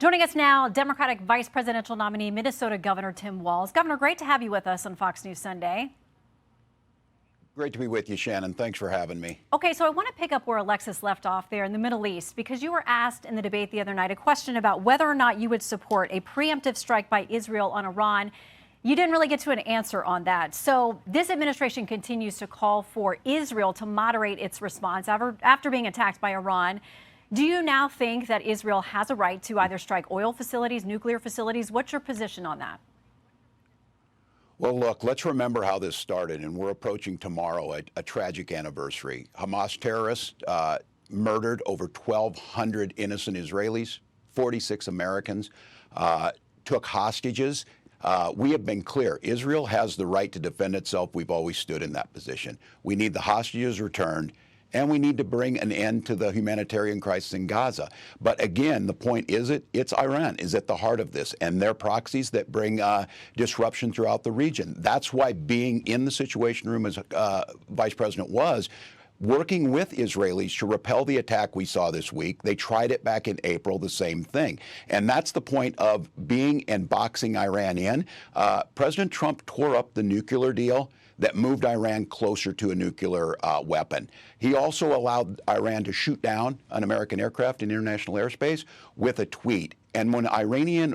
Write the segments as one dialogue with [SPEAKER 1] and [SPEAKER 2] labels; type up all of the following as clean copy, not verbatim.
[SPEAKER 1] Joining us now, Democratic Vice Presidential nominee, Minnesota Governor Tim Walz. Governor, great to have you with us on Fox News Sunday.
[SPEAKER 2] Great to be with you, Shannon. Thanks for having me.
[SPEAKER 1] Okay, so I want to pick up where Alexis left off there in the Middle East, because you were asked in the debate the other night a question about whether or not you would support a preemptive strike by Israel on Iran. You didn't really get to an answer on that. So this administration continues to call for Israel to moderate its response after being attacked by Iran. Do you now think that Israel has a right to either strike oil facilities, nuclear facilities? What's your position on that?
[SPEAKER 2] Well, look, let's remember how this started, and we're approaching tomorrow a tragic anniversary. Hamas terrorists murdered over 1,200 innocent Israelis, 46 Americans, took hostages. We have been clear. Israel has the right to defend itself. We've always stood in that position. We need the hostages returned, and we need to bring an end to the humanitarian crisis in Gaza. But again, the point is it's Iran is at the heart of this, and their proxies that bring disruption throughout the region. That's why being in the Situation Room as Vice President was working with Israelis to repel the attack we saw this week. They tried it back in April, the same thing. And that's the point of being and boxing Iran in. President Trump tore up the nuclear deal that moved Iran closer to a nuclear weapon. He also allowed Iran to shoot down an American aircraft in international airspace with a tweet. And when Iranian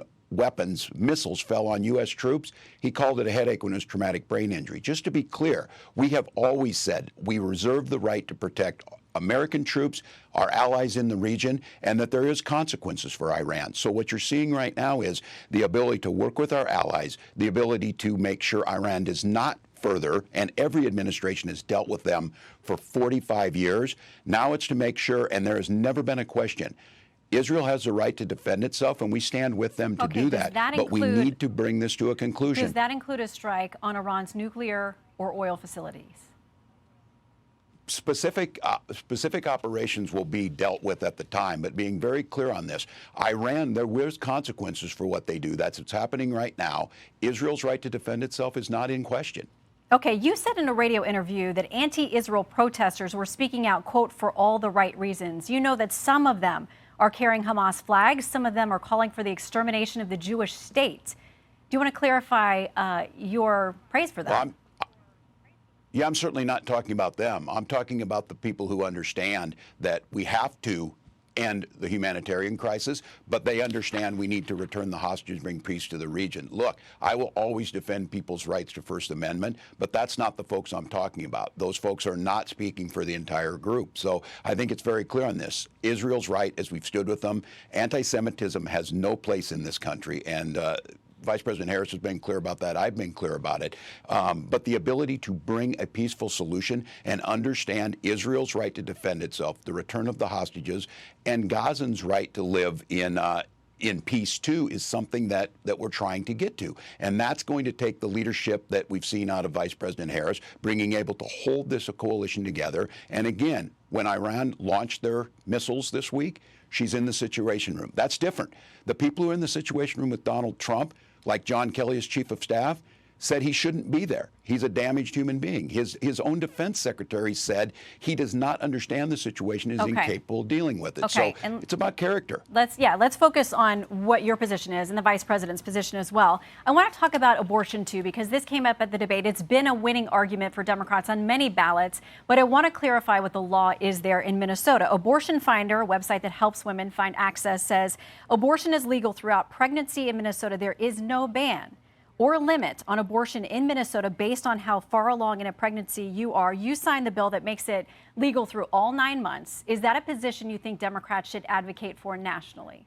[SPEAKER 2] missiles fell on U.S. troops, he called it a headache when it was traumatic brain injury. Just to be clear, we have always said we reserve the right to protect American troops, our allies in the region, and that there is consequences for Iran. So what you're seeing right now is the ability to work with our allies, the ability to make sure Iran does not further, and every administration has dealt with them for 45 years. Now it's to make sure, and there has never been a question, Israel has the right to defend itself, and we stand with them to do that. But we need to bring this to a conclusion.
[SPEAKER 1] Does that include a strike on Iran's nuclear or oil facilities?
[SPEAKER 2] Specific operations will be dealt with at the time, but being very clear on this, Iran, there was consequences for what they do. That's what's happening right now. Israel's right to defend itself is not in question.
[SPEAKER 1] Okay, you said in a radio interview that anti-Israel protesters were speaking out, quote, for all the right reasons. You know that some of them are carrying Hamas flags. Some of them are calling for the extermination of the Jewish state. Do you want to clarify your praise for that?
[SPEAKER 2] Well, I'm certainly not talking about them. I'm talking about the people who understand that we have to end the humanitarian crisis, but they understand we need to return the hostages, bring peace to the region. Look, I will always defend people's rights to First Amendment, but that's not the folks I'm talking about. Those folks are not speaking for the entire group. So I think it's very clear on this. Israel's right, as we've stood with them. Anti-Semitism has no place in this country, and Vice President Harris has been clear about that. I've been clear about it. But the ability to bring a peaceful solution and understand Israel's right to defend itself, the return of the hostages, and Gazans' right to live in peace too is something that we're trying to get to. And that's going to take the leadership that we've seen out of Vice President Harris, able to hold this coalition together. And again, when Iran launched their missiles this week, she's in the Situation Room. That's different. The people who are in the Situation Room with Donald Trump, like John Kelly as chief of staff, said he shouldn't be there. He's a damaged human being. His own defense secretary said he does not understand the situation, is incapable of dealing with it.
[SPEAKER 1] Okay.
[SPEAKER 2] So it's about character.
[SPEAKER 1] Let's focus on what your position is and the vice president's position as well. I want to talk about abortion too, because this came up at the debate. It's been a winning argument for Democrats on many ballots, but I want to clarify what the law is there in Minnesota. Abortion Finder, a website that helps women find access, says abortion is legal throughout pregnancy in Minnesota. There is no ban or limit on abortion in Minnesota based on how far along in a pregnancy you are. You signed the bill that makes it legal through all 9 months. Is that a position you think Democrats should advocate for nationally?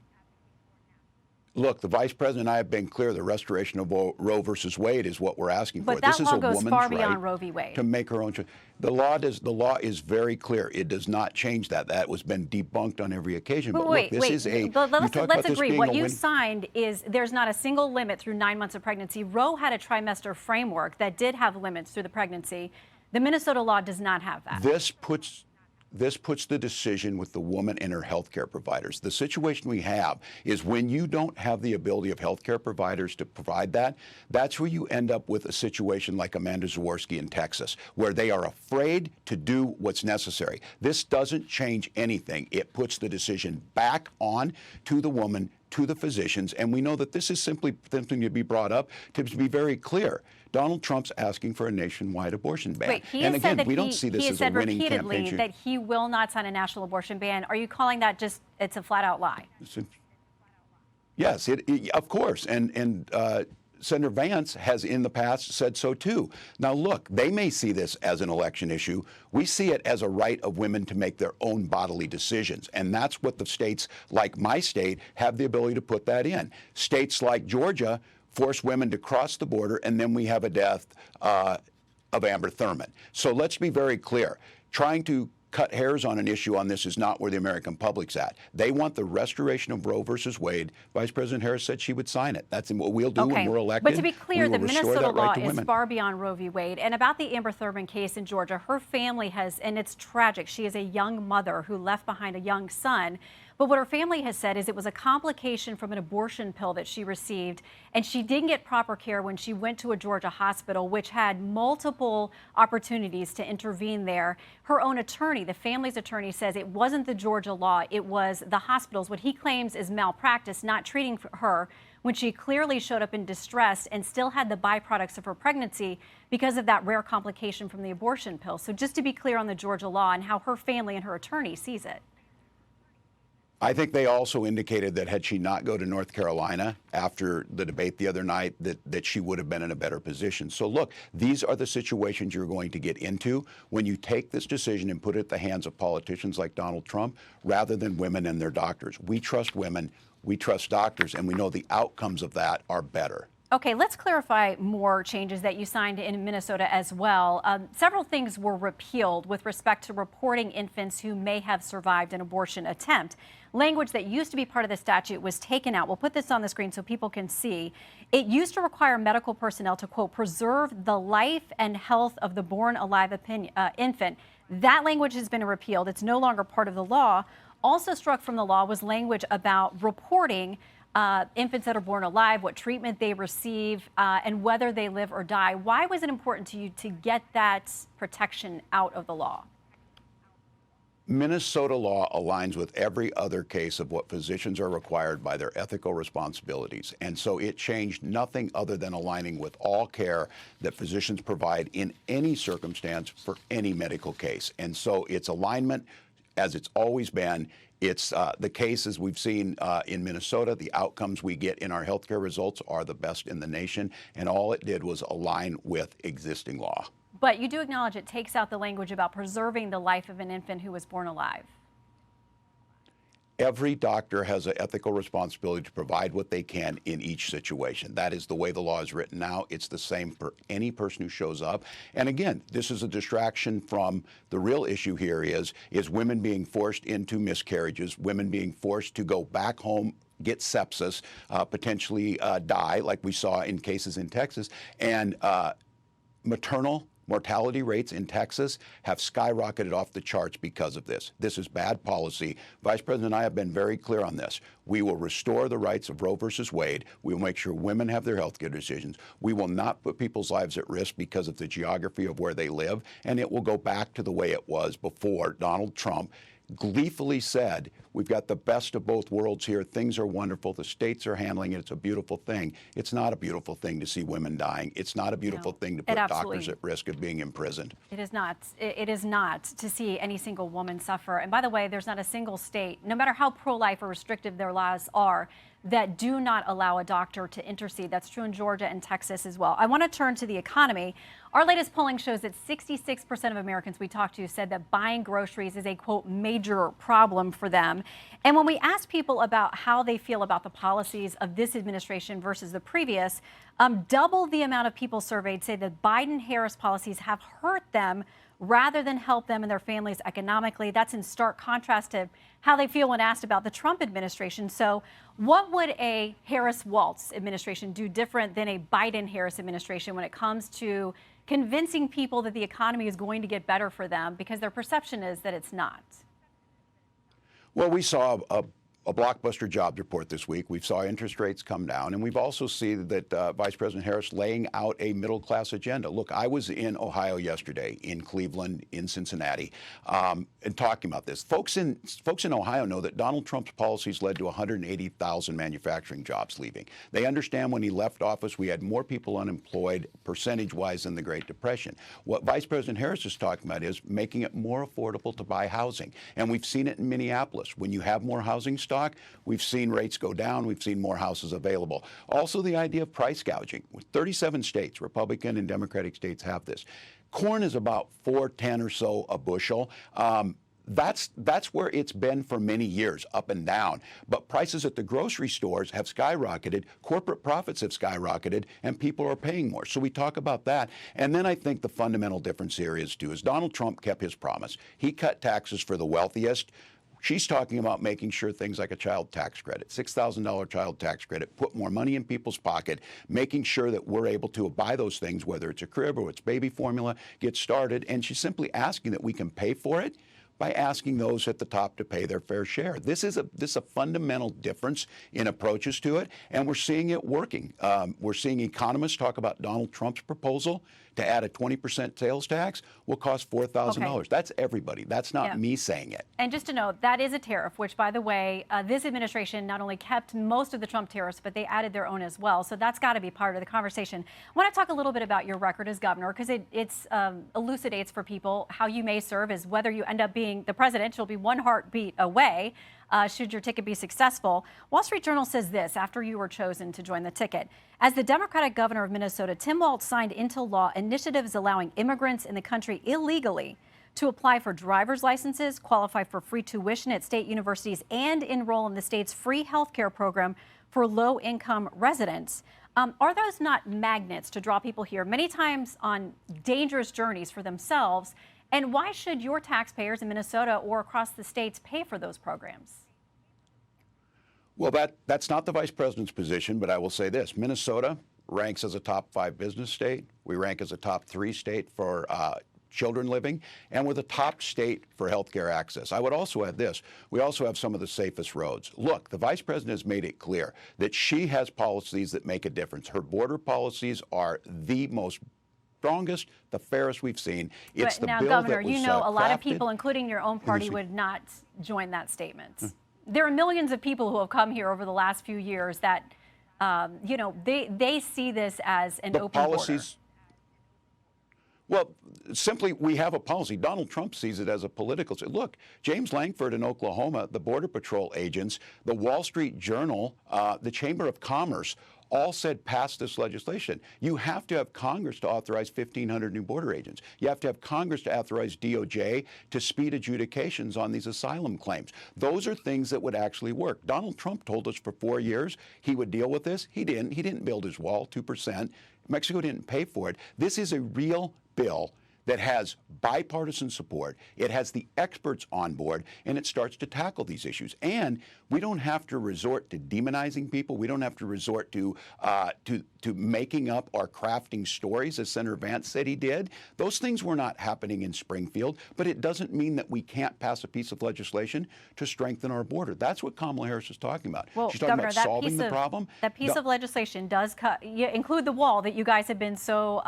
[SPEAKER 2] Look, the vice president and I have been clear. The restoration of Roe versus Wade is what we're asking for.
[SPEAKER 1] But that
[SPEAKER 2] this
[SPEAKER 1] law
[SPEAKER 2] is a
[SPEAKER 1] goes
[SPEAKER 2] woman's
[SPEAKER 1] far
[SPEAKER 2] right
[SPEAKER 1] beyond Roe v. Wade.
[SPEAKER 2] To make her own choice. The law is very clear. It does not change that. That was been debunked on every occasion. But
[SPEAKER 1] wait,
[SPEAKER 2] look, this is a.
[SPEAKER 1] Let's agree. What you signed is there's not a single limit through 9 months of pregnancy. Roe had a trimester framework that did have limits through the pregnancy. The Minnesota law does not have that.
[SPEAKER 2] This puts the decision with the woman and her health care providers. The situation we have is when you don't have the ability of health care providers to provide that, that's where you end up with a situation like Amanda Zaworski in Texas, where they are afraid to do what's necessary. This doesn't change anything. It puts the decision back on to the woman, to the physicians, and we know that this is simply something to be brought up to be very clear. Donald Trump's asking for a nationwide abortion ban.
[SPEAKER 1] Wait, he
[SPEAKER 2] and
[SPEAKER 1] has
[SPEAKER 2] again,
[SPEAKER 1] said that
[SPEAKER 2] we don't see this as a winning
[SPEAKER 1] repeatedly
[SPEAKER 2] campaign.
[SPEAKER 1] that he will not sign a national abortion ban. Are you calling that just, it's a flat out lie?
[SPEAKER 2] Yes, of course. And Senator Vance has in the past said so too. Now look, they may see this as an election issue. We see it as a right of women to make their own bodily decisions. And that's what the states like my state have the ability to put that in. States like Georgia force women to cross the border, and then we have a death of Amber Thurman. So let's be very clear. Trying to cut hairs on an issue on this is not where the American public's at. They want the restoration of Roe versus Wade. Vice President Harris said she would sign it. That's what we'll do when we're elected.
[SPEAKER 1] But to be clear, the Minnesota law is
[SPEAKER 2] women.
[SPEAKER 1] far beyond Roe v. Wade. And about the Amber Thurman case in Georgia, her family has, and it's tragic, she is a young mother who left behind a young son. But what her family has said is it was a complication from an abortion pill that she received, and she didn't get proper care when she went to a Georgia hospital, which had multiple opportunities to intervene there. Her own attorney, the family's attorney, says it wasn't the Georgia law, it was the hospitals, what he claims is malpractice, not treating her when she clearly showed up in distress and still had the byproducts of her pregnancy because of that rare complication from the abortion pill. So just to be clear on the Georgia law and how her family and her attorney sees it.
[SPEAKER 2] I think they also indicated that had she not go to North Carolina after the debate the other night, that she would have been in a better position. So look, these are the situations you're going to get into when you take this decision and put it in the hands of politicians like Donald Trump rather than women and their doctors. We trust women, we trust doctors, and we know the outcomes of that are better.
[SPEAKER 1] Okay, let's clarify more changes that you signed in Minnesota as well. Several things were repealed with respect to reporting infants who may have survived an abortion attempt. Language that used to be part of the statute was taken out. We'll put this on the screen so people can see. It used to require medical personnel to, quote, preserve the life and health of the born alive infant. That language has been repealed. It's no longer part of the law. Also struck from the law was language about reporting infants that are born alive, what treatment they receive, and whether they live or die. Why was it important to you to get that protection out of the law?
[SPEAKER 2] Minnesota law aligns with every other case of what physicians are required by their ethical responsibilities. And so it changed nothing other than aligning with all care that physicians provide in any circumstance for any medical case. And so it's alignment, as it's always been. It's the cases we've seen in Minnesota, the outcomes we get in our healthcare results are the best in the nation. And all it did was align with existing law.
[SPEAKER 1] But you do acknowledge it takes out the language about preserving the life of an infant who was born alive.
[SPEAKER 2] Every doctor has an ethical responsibility to provide what they can in each situation. That is the way the law is written now. It's the same for any person who shows up. And again, this is a distraction from the real issue here is women being forced into miscarriages, women being forced to go back home, get sepsis, potentially die, like we saw in cases in Texas, and maternal mortality rates in Texas have skyrocketed off the charts because of this. This is bad policy. Vice President and I have been very clear on this. We will restore the rights of Roe versus Wade. We will make sure women have their health care decisions. We will not put people's lives at risk because of the geography of where they live. And it will go back to the way it was before Donald Trump gleefully said, we've got the best of both worlds here. Things are wonderful. The states are handling it. It's a beautiful thing. It's not a beautiful thing to see women dying. It's not a beautiful thing to put doctors at risk of being imprisoned.
[SPEAKER 1] It is not. It is not to see any single woman suffer. And by the way, there's not a single state, no matter how pro-life or restrictive their laws are, that do not allow a doctor to intercede. That's true in Georgia and Texas as well. I want to turn to the economy. Our latest polling shows that 66% of Americans we talked to said that buying groceries is a, quote, major problem for them. And when we ask people about how they feel about the policies of this administration versus the previous, double the amount of people surveyed say that Biden-Harris policies have hurt them rather than help them and their families economically. That's in stark contrast to how they feel when asked about the Trump administration. So what would a Harris-Walz administration do different than a Biden-Harris administration when it comes to convincing people that the economy is going to get better for them because their perception is that it's not?
[SPEAKER 2] Well, we saw a blockbuster jobs report this week. We saw interest rates come down, and we've also seen that Vice President Harris laying out a middle-class agenda. Look, I was in Ohio yesterday, in Cleveland, in Cincinnati, and talking about this. Folks in Ohio know that Donald Trump's policies led to 180,000 manufacturing jobs leaving. They understand when he left office, we had more people unemployed percentage-wise than the Great Depression. What Vice President Harris is talking about is making it more affordable to buy housing, and we've seen it in Minneapolis. When you have more housing stock, we've seen rates go down. We've seen more houses available. Also, the idea of price gouging. 37 states, Republican and Democratic states, have this. Corn is about $4.10 or so a bushel. That's where it's been for many years, up and down. But prices at the grocery stores have skyrocketed, corporate profits have skyrocketed, and people are paying more. So we talk about that. And then I think the fundamental difference here is Donald Trump kept his promise. He cut taxes for the wealthiest. She's talking about making sure things like a child tax credit, $6,000 child tax credit, put more money in people's pocket, making sure that we're able to buy those things, whether it's a crib or it's baby formula, get started. And she's simply asking that we can pay for it by asking those at the top to pay their fair share. This is a fundamental difference in approaches to it, and we're seeing it working. We're seeing economists talk about Donald Trump's proposal to add a 20% sales tax will cost $4,000.
[SPEAKER 1] Okay.
[SPEAKER 2] That's everybody. That's not me saying it.
[SPEAKER 1] And just to note, that is a tariff, which, by the way, this administration not only kept most of the Trump tariffs, but they added their own as well. So that's got to be part of the conversation. I want to talk a little bit about your record as governor, because it elucidates for people how you may serve as whether you end up being the president. You'll be one heartbeat away. Should your ticket be successful. Wall Street Journal says this after you were chosen to join the ticket. As the Democratic governor of Minnesota, Tim Walz signed into law initiatives allowing immigrants in the country illegally to apply for driver's licenses, qualify for free tuition at state universities, and enroll in the state's free health care program for low-income residents. Are those not magnets to draw people here, many times on dangerous journeys for themselves? And why should your taxpayers in Minnesota or across the states pay for those programs?
[SPEAKER 2] Well, that's not the vice president's position, but I will say this. Minnesota ranks as a top 5 business state. We rank as a top 3 state for children living, and we're the top state for health care access. I would also add this. We also have some of the safest roads. Look, the vice president has made it clear that she has policies that make a difference. Her border policies are the most strongest, the fairest we've seen. It's the
[SPEAKER 1] now,
[SPEAKER 2] bill
[SPEAKER 1] Governor,
[SPEAKER 2] that was
[SPEAKER 1] you know a lot of
[SPEAKER 2] crafted.
[SPEAKER 1] people, including your own party, would not join that statement. There are millions of people who have come here over the last few years that, they see this as an open border.
[SPEAKER 2] Well, simply, we have a policy. Donald Trump sees it as a political. Look, James Langford in Oklahoma, the Border Patrol agents, the Wall Street Journal, the Chamber of Commerce, all said pass this legislation. You have to have Congress to authorize 1,500 new border agents. You have to have Congress to authorize DOJ to speed adjudications on these asylum claims. Those are things that would actually work. Donald Trump told us for 4 years he would deal with this. He didn't. He didn't build his wall, 2%. Mexico didn't pay for it. This is a real bill that has bipartisan support. It has the experts on board, and it starts to tackle these issues. And we don't have to resort to demonizing people. We don't have to resort to making up or crafting stories, as Senator Vance said he did. Those things were not happening in Springfield, but it doesn't mean that we can't pass a piece of legislation to strengthen our border. That's what Kamala Harris is talking about.
[SPEAKER 1] Well,
[SPEAKER 2] She's talking
[SPEAKER 1] Governor,
[SPEAKER 2] about solving the problem.
[SPEAKER 1] That piece of legislation does include the wall that you guys have been so,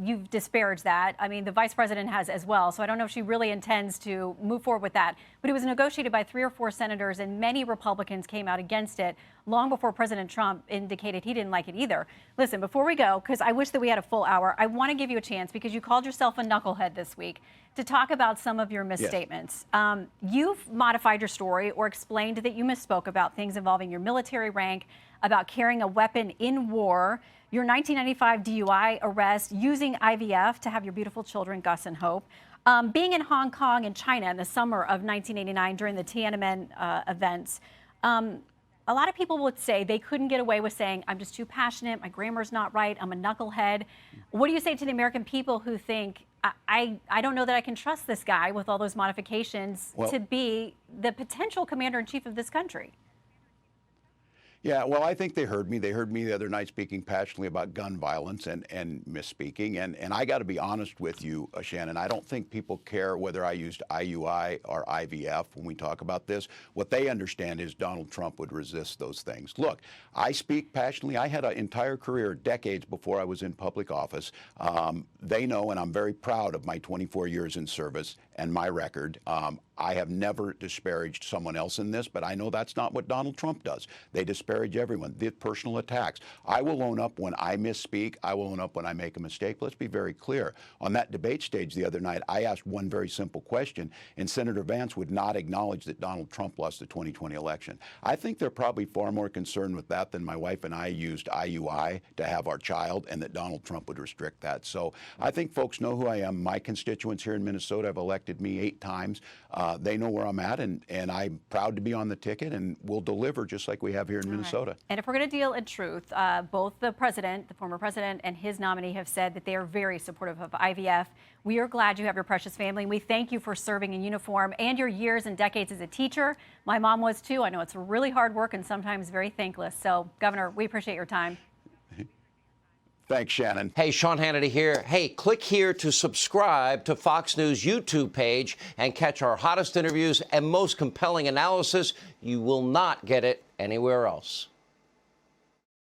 [SPEAKER 1] you've disparaged that. I mean, the vice president has as well, so I don't know if she really intends to move forward with that. But it was negotiated by 3 or 4 senators, and many Republicans came out against it long before President Trump indicated he didn't like it either. Listen, before we go, because I wish that we had a full hour, I want to give you a chance, because you called yourself a knucklehead this week, to talk about some of your misstatements. Yes. You've modified your story or explained that you misspoke about things involving your military rank, about carrying a weapon in war, your 1995 DUI arrest, using IVF to have your beautiful children, Gus and Hope, being in Hong Kong and China in the summer of 1989 during the Tiananmen events. A lot of people would say they couldn't get away with saying, I'm just too passionate, my grammar's not right, I'm a knucklehead. What do you say to the American people who think, I don't know that I can trust this guy with all those modifications to be the potential commander-in-chief of this country?
[SPEAKER 2] Yeah, well, I think they heard me. They heard me the other night speaking passionately about gun violence and misspeaking. And I got to be honest with you, Shannon, I don't think people care whether I used IUI or IVF when we talk about this. What they understand is Donald Trump would resist those things. Look, I speak passionately. I had an entire career, decades before I was in public office. They know, and I'm very proud of my 24 years in service and my record. I have never disparaged someone else in this, but I know that's not what Donald Trump does. They disparage everyone. The personal attacks. I will own up when I misspeak. I will own up when I make a mistake. Let's be very clear. On that debate stage the other night, I asked one very simple question, and Senator Vance would not acknowledge that Donald Trump lost the 2020 election. I think they're probably far more concerned with that than my wife and I used IUI to have our child, and that Donald Trump would restrict that. So I think folks know who I am. My constituents here in Minnesota have elected me 8 times. They know where I'm at, and I'm proud to be on the ticket, and we'll deliver just like we have here in Minnesota.
[SPEAKER 1] Right. And if we're going to deal in truth, both the president, the former president, and his nominee have said that they are very supportive of IVF. We are glad you have your precious family. We thank you for serving in uniform and your years and decades as a teacher. My mom was too. I know it's really hard work and sometimes very thankless. So, Governor, we appreciate your time.
[SPEAKER 2] Thanks, Shannon.
[SPEAKER 3] Hey, Sean Hannity here. Hey, click here to subscribe to Fox News YouTube page and catch our hottest interviews and most compelling analysis. You will not get it anywhere else.